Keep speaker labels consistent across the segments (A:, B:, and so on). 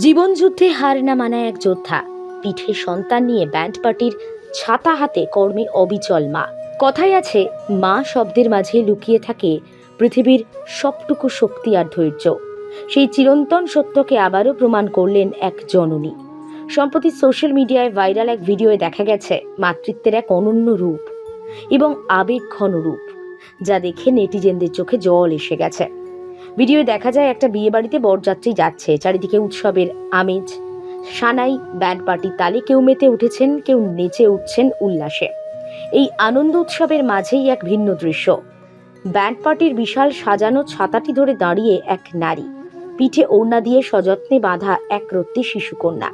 A: জীবনযুদ্ধে হার না মানা এক যোদ্ধা, পিঠে সন্তান নিয়ে ব্যান্ড পার্টির ছাতা হাতে কর্মে অবিচল মা। কথায় আছে, মা শব্দের মাঝে লুকিয়ে থাকে পৃথিবীর সবটুকু শক্তি আর ধৈর্য। সেই চিরন্তন সত্যকে আবারও প্রমাণ করলেন এক জননী। সম্প্রতি সোশ্যাল মিডিয়ায় ভাইরাল এক ভিডিওয়ে দেখা গেছে মাতৃত্বের এক অনন্য রূপ এবং আবেগঘন রূপ, যা দেখে নেটিজেনদের চোখে জল এসে গেছে। ভিডিওয়ে দেখা যায় একটা বিয়ে বাড়িতে বরযাত্রী যাচ্ছে, চারিদিকে উৎসবের আমেজ, সানাই ব্যান্ড পার্টির তালে কেউ মেতে উঠেছেন, কেউ নেচে উঠছেন উল্লাসে। এই আনন্দ উৎসবের মাঝেই এক ভিন্ন দৃশ্য। ব্যান্ড পার্টির বিশাল সাজানো ছাতাটি ধরে দাঁড়িয়ে এক নারী, পিঠে ওড়না দিয়ে সযত্নে বাঁধা এক রত্তি শিশুকন্যা।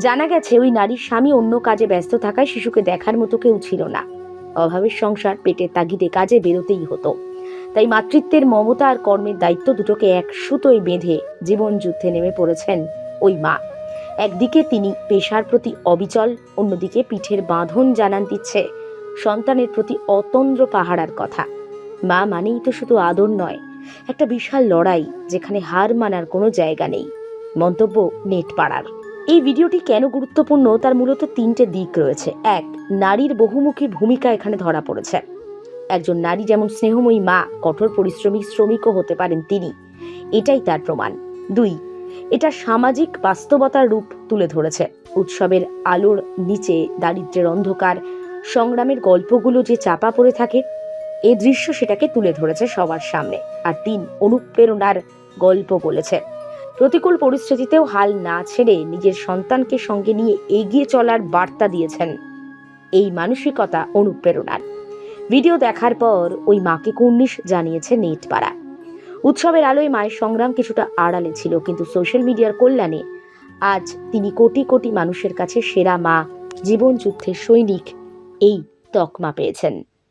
A: জানা গেছে ওই নারীর স্বামী অন্য কাজে ব্যস্ত থাকায় শিশুকে দেখার মতো কেউ ছিল না। অভাবের সংসার, পেটের তাগিদে কাজে বেরোতেই হতো। তাই মাতৃত্বের মমতা আর কর্মের দায়িত্ব দুটোকে এক সুতোয় বেঁধে জীবন যুদ্ধে নেমে পড়েছেন ওই মা। একদিকে তিনি পেশার প্রতি অবিচল, অন্যদিকে পিঠের বাঁধন জানান দিচ্ছে সন্তানের প্রতি অতন্দ্র পাহারার কথা। মা মানেই তো শুধু আদর নয়, একটা বিশাল লড়াই যেখানে হার মানার কোনো জায়গা নেই। মন্তব্য নেট পাড়ার। এই ভিডিওটি কেন গুরুত্বপূর্ণ তার মূলত তিনটে দিক রয়েছে। এক, নারীর বহুমুখী ভূমিকা এখানে ধরা পড়েছে। একজন নারী যেমন স্নেহময়ী মা, কঠোর পরিশ্রমী শ্রমিকও হতে পারেন তিনি, এটাই তার প্রমাণ। দুই, এটা সামাজিক বাস্তবতার রূপ তুলে ধরেছে। উৎসবের আলোর নিচে দারিদ্র্যের অন্ধকার, সংগ্রামের গল্পগুলো যে চাপা পড়ে থাকে, এই দৃশ্য সেটাকে তুলে ধরেছে সবার সামনে। আর তিন, অনুপ্রেরণার গল্প বলেছে। প্রতিকূল পরিস্থিতিতেও হাল না ছেড়ে নিজের সন্তানকে সঙ্গে নিয়ে এগিয়ে চলার বার্তা দিয়েছেন। এই মানসিকতা অনুপ্রেরণার। ভিডিও দেখার পর ওই মাকে কুর্নিশ জানিয়েছে নেটপাড়া। উৎসবের আলোয় মায়ের সংগ্রাম কিছুটা আড়ালে ছিল, কিন্তু সোশ্যাল মিডিয়ার কল্যাণে আজ তিনি কোটি কোটি মানুষের কাছে সেরা মা, জীবন যুদ্ধের সৈনিক এই তকমা পেয়েছেন।